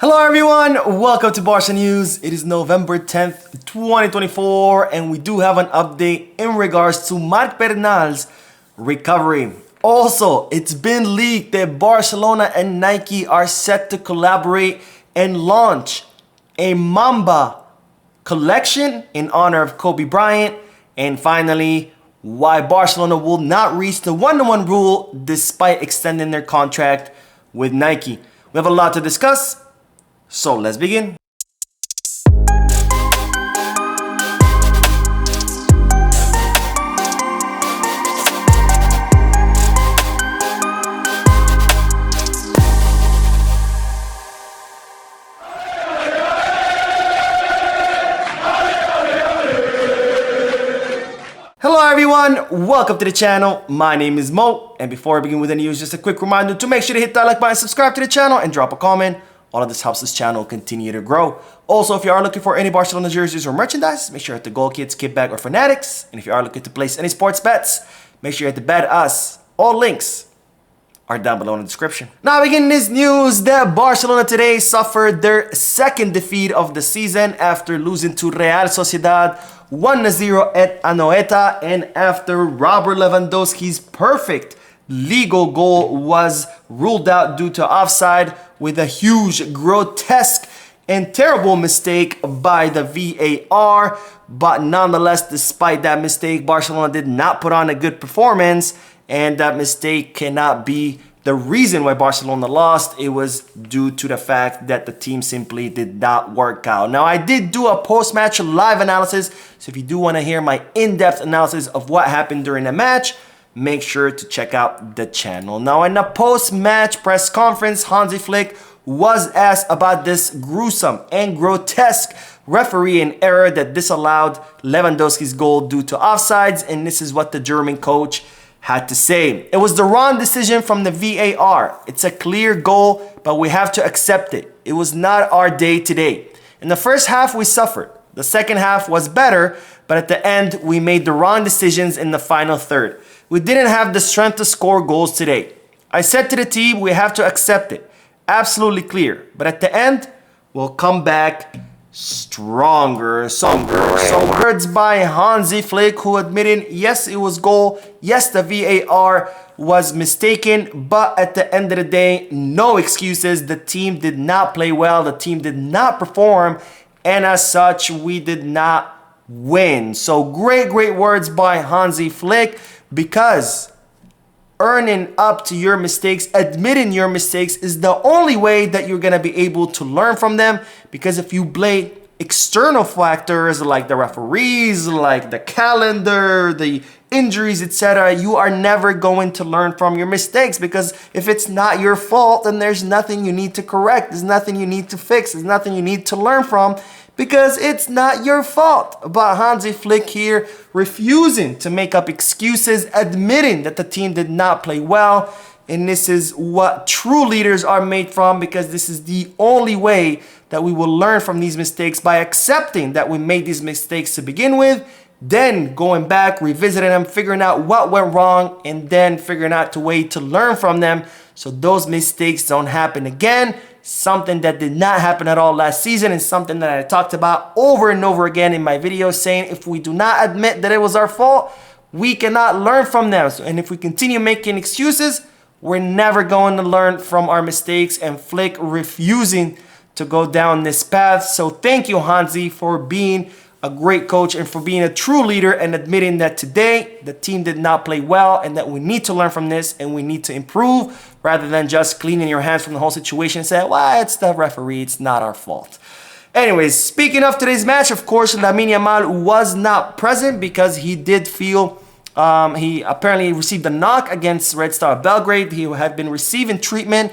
Hello everyone, welcome to Barca News. It is November 10th, 2024, and we do have an update in regards to Marc Bernal's recovery. Also, it's been leaked that Barcelona and Nike are set to collaborate and launch a Mamba Collection in honor of Kobe Bryant. And finally, why Barcelona will not reach the 1-to-1 rule despite extending their contract with Nike. We have a lot to discuss. So let's begin. Hello everyone, welcome to the channel. My name is Mo, and before I begin with the news, just a quick reminder to make sure to hit that like button, subscribe to the channel, and drop a comment. All of this helps this channel continue to grow. Also, if you are looking for any Barcelona jerseys or merchandise, make sure to hit the Goal Kids, Kickback, or Fanatics. And if you are looking to place any sports bets, make sure you hit the Bet Us. All links are down below in the description. Now, beginning this news that Barcelona today suffered their second defeat of the season after losing to Real Sociedad 1-0 at Anoeta, and after Robert Lewandowski's perfect legal goal was ruled out due to offside with a huge, grotesque, and terrible mistake by the VAR. But nonetheless, despite that mistake, Barcelona did not put on a good performance, and that mistake cannot be the reason why Barcelona lost. It was due to the fact that the team simply did not work out. Now, I did do a post-match live analysis, so if you do want to hear my in-depth analysis of what happened during the match, make sure to check out the channel. Now, in the post-match press conference, Hansi Flick was asked about this gruesome and grotesque refereeing error that disallowed Lewandowski's goal due to offsides, and this is what the German coach had to say. It was the wrong decision from the VAR. It's a clear goal, but we have to accept it. It was not our day today. In the first half, we suffered. The second half was better, but at the end, we made the wrong decisions in the final third. We didn't have the strength to score goals today. I said to the team, we have to accept it. Absolutely clear. But at the end, we'll come back stronger. So words by Hansi Flick, who admitted, yes, it was goal. Yes, the VAR was mistaken. But at the end of the day, no excuses. The team did not play well. The team did not perform. And as such, we did not win. So great words by Hansi Flick, because earning up to your mistakes, admitting your mistakes is the only way that you're going to be able to learn from them. Because if you blame external factors like the referees, like the calendar, the injuries, etc., you are never going to learn from your mistakes, because if it's not your fault, then there's nothing you need to correct. There's nothing you need to fix. There's nothing you need to learn from, because it's not your fault. But Hansi Flick here refusing to make up excuses, admitting that the team did not play well. And this is what true leaders are made from, because this is the only way that we will learn from these mistakes, by accepting that we made these mistakes to begin with, then going back, revisiting them, figuring out what went wrong, and then figuring out a way to learn from them so those mistakes don't happen again. Something that did not happen at all last season, and something that I talked about over and over again in my videos, saying if we do not admit that it was our fault, we cannot learn from them. And if we continue making excuses, we're never going to learn from our mistakes, and Flick refusing to go down this path. So thank you, Hansi, for being a great coach and for being a true leader and admitting that today the team did not play well, and that we need to learn from this and we need to improve, rather than just cleaning your hands from the whole situation and say, well, it's the referee, it's not our fault. Anyways, speaking of today's match, of course, Lamine Yamal was not present because he did feel he apparently received a knock against Red Star Belgrade. He had been receiving treatment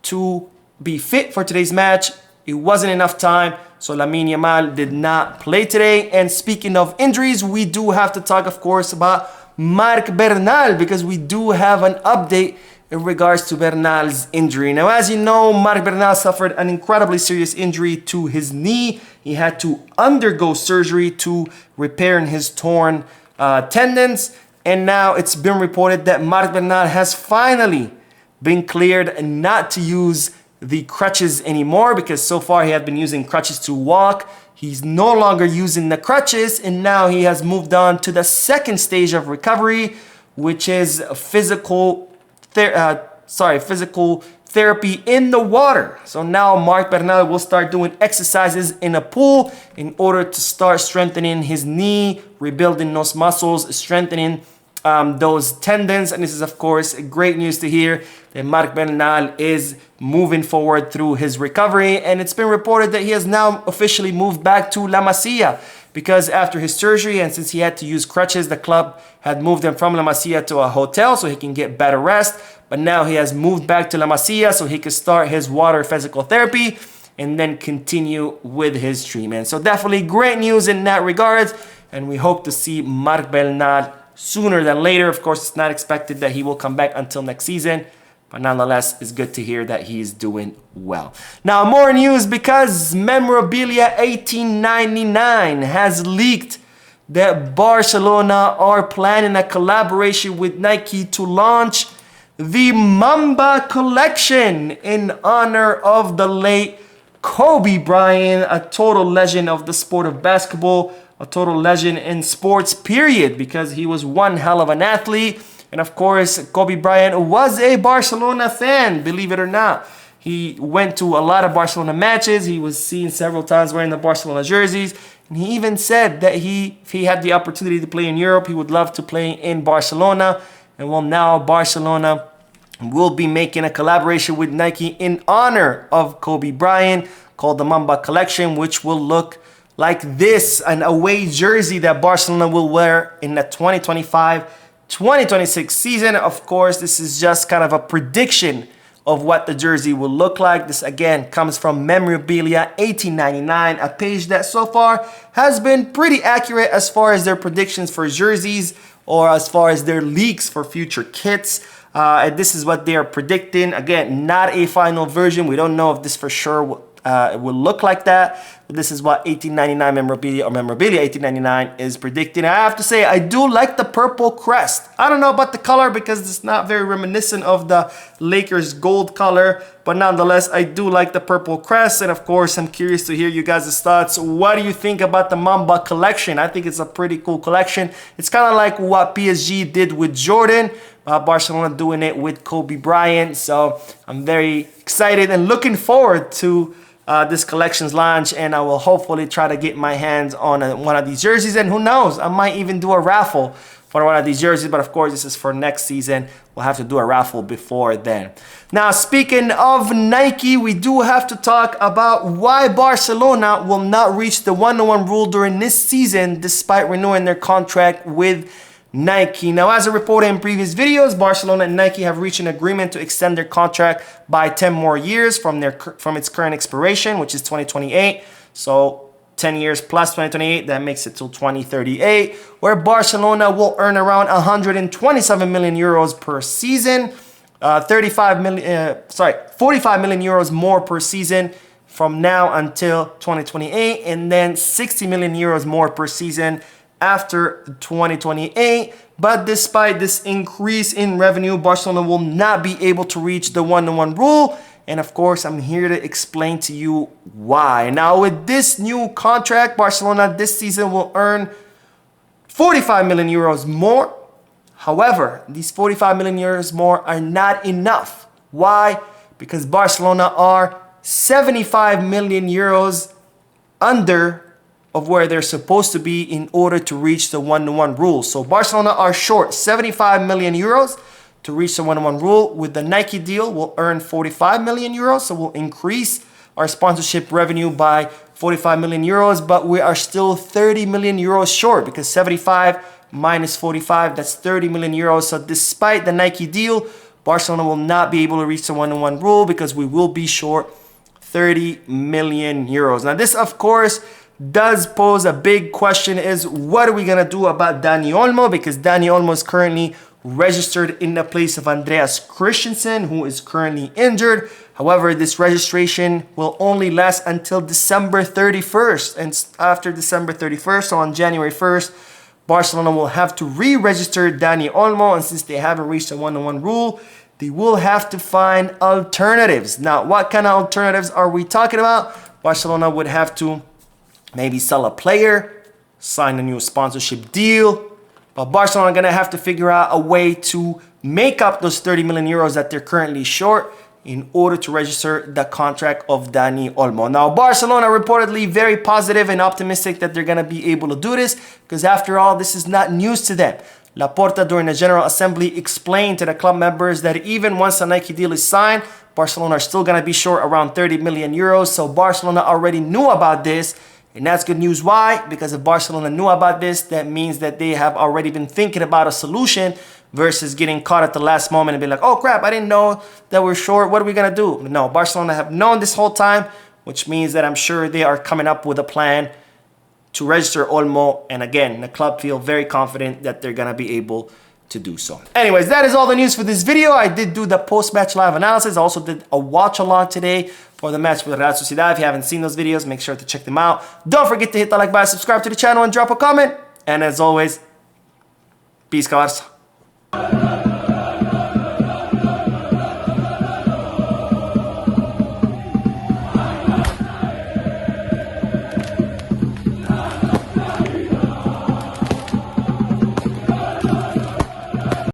to be fit for today's match. It wasn't enough time, so Lamine Yamal did not play today. And speaking of injuries, we do have to talk, of course, about Marc Bernal, because we do have an update in regards to Bernal's injury. Now, as you know, Marc Bernal suffered an incredibly serious injury to his knee. He had to undergo surgery to repair his torn tendons. And now it's been reported that Marc Bernal has finally been cleared not to use the crutches anymore, because so far he had been using crutches to walk. He's no longer using the crutches, and now he has moved on to the second stage of recovery, which is physical therapy in the water. So now Marc Bernal will start doing exercises in a pool in order to start strengthening his knee, rebuilding those muscles, strengthening those tendons. And this is, of course, great news to hear that Marc Bernal is moving forward through his recovery. And it's been reported that he has now officially moved back to La Masia, because after his surgery, and since he had to use crutches, the club had moved him from La Masia to a hotel so he can get better rest. But now he has moved back to La Masia so he can start his water physical therapy and then continue with his treatment. So definitely great news in that regard. And we hope to see Marc Bernal sooner than later. Of course, it's not expected that he will come back until next season, but nonetheless, it's good to hear that he is doing well. Now, more news, because Memorabilia 1899 has leaked that Barcelona are planning a collaboration with Nike to launch the Mamba Collection in honor of the late Kobe Bryant, a total legend of the sport of basketball, a total legend in sports, period, because he was one hell of an athlete. And of course, Kobe Bryant was a Barcelona fan, believe it or not. He went to a lot of Barcelona matches. He was seen several times wearing the Barcelona jerseys. And he even said that if he had the opportunity to play in Europe, he would love to play in Barcelona. And well, now Barcelona will be making a collaboration with Nike in honor of Kobe Bryant called the Mamba Collection, which will look like this, an away jersey that Barcelona will wear in the 2025-2026 season. Of course, this is just kind of a prediction of what the jersey will look like. This again comes from Memorabilia 1899, a page that so far has been pretty accurate as far as their predictions for jerseys or as far as their leaks for future kits. And this is what they are predicting. Again, not a final version. We don't know if this for sure will look like that. But this is what 1899 Memorabilia, or Memorabilia 1899, is predicting. I have to say, I do like the purple crest. I don't know about the color because it's not very reminiscent of the Lakers gold color. But nonetheless, I do like the purple crest. And of course, I'm curious to hear you guys' thoughts. What do you think about the Mamba collection? I think it's a pretty cool collection. It's kind of like what PSG did with Jordan. Barcelona doing it with Kobe Bryant. So I'm very excited and looking forward to this collection's launch, and I will hopefully try to get my hands on one of these jerseys, and who knows, I might even do a raffle for one of these jerseys. But of course, this is for next season. We'll have to do a raffle before then. Now, speaking of Nike, we do have to talk about why Barcelona will not reach the 1-to-1 rule during this season despite renewing their contract with Nike. Now, as I reported in previous videos, Barcelona and Nike have reached an agreement to extend their contract by 10 more years from its current expiration, which is 2028. So 10 years plus 2028, that makes it till 2038, where Barcelona will earn around 127 million euros per season, 45 million euros more per season from now until 2028, and then 60 million euros more per season after 2028. But despite this increase in revenue, Barcelona will not be able to reach the 1-to-1 rule. And of course, I'm here to explain to you why. Now, with this new contract, Barcelona this season will earn 45 million euros more. However, these 45 million euros more are not enough. Why? Because Barcelona are 75 million euros under of where they're supposed to be in order to reach the 1-to-1 rule. So Barcelona are short 75 million euros to reach the 1-to-1 rule. With the Nike deal, we'll earn 45 million euros. So we'll increase our sponsorship revenue by 45 million euros, but we are still 30 million euros short, because 75 minus 45, that's 30 million euros. So despite the Nike deal, Barcelona will not be able to reach the 1-to-1 rule because we will be short 30 million euros. Now, this, of course, does pose a big question, is what are we going to do about Dani Olmo? Because Dani Olmo is currently registered in the place of Andreas Christensen, who is currently injured. However, this registration will only last until December 31st. And after December 31st, so on January 1st, Barcelona will have to re-register Dani Olmo. And since they haven't reached the 1-to-1 rule, they will have to find alternatives. Now, what kind of alternatives are we talking about? Barcelona would have to maybe sell a player, sign a new sponsorship deal, but Barcelona are going to have to figure out a way to make up those 30 million euros that they're currently short in order to register the contract of Dani Olmo. Now, Barcelona reportedly very positive and optimistic that they're going to be able to do this because after all, this is not news to them. Laporta during the General Assembly explained to the club members that even once the Nike deal is signed, Barcelona are still going to be short around 30 million euros. So Barcelona already knew about this. And that's good news. Why? Because if Barcelona knew about this, that means that they have already been thinking about a solution versus getting caught at the last moment and be like, oh crap, I didn't know that we're short. What are we going to do? No, Barcelona have known this whole time, which means that I'm sure they are coming up with a plan to register Olmo. And again, the club feel very confident that they're going to be able to do so. Anyways, that is all the news for this video. I did do the post-match live analysis. I also did a watch-along today for the match with Real Sociedad. If you haven't seen those videos, make sure to check them out. Don't forget to hit the like button, subscribe to the channel, and drop a comment. And as always, peace, Barca.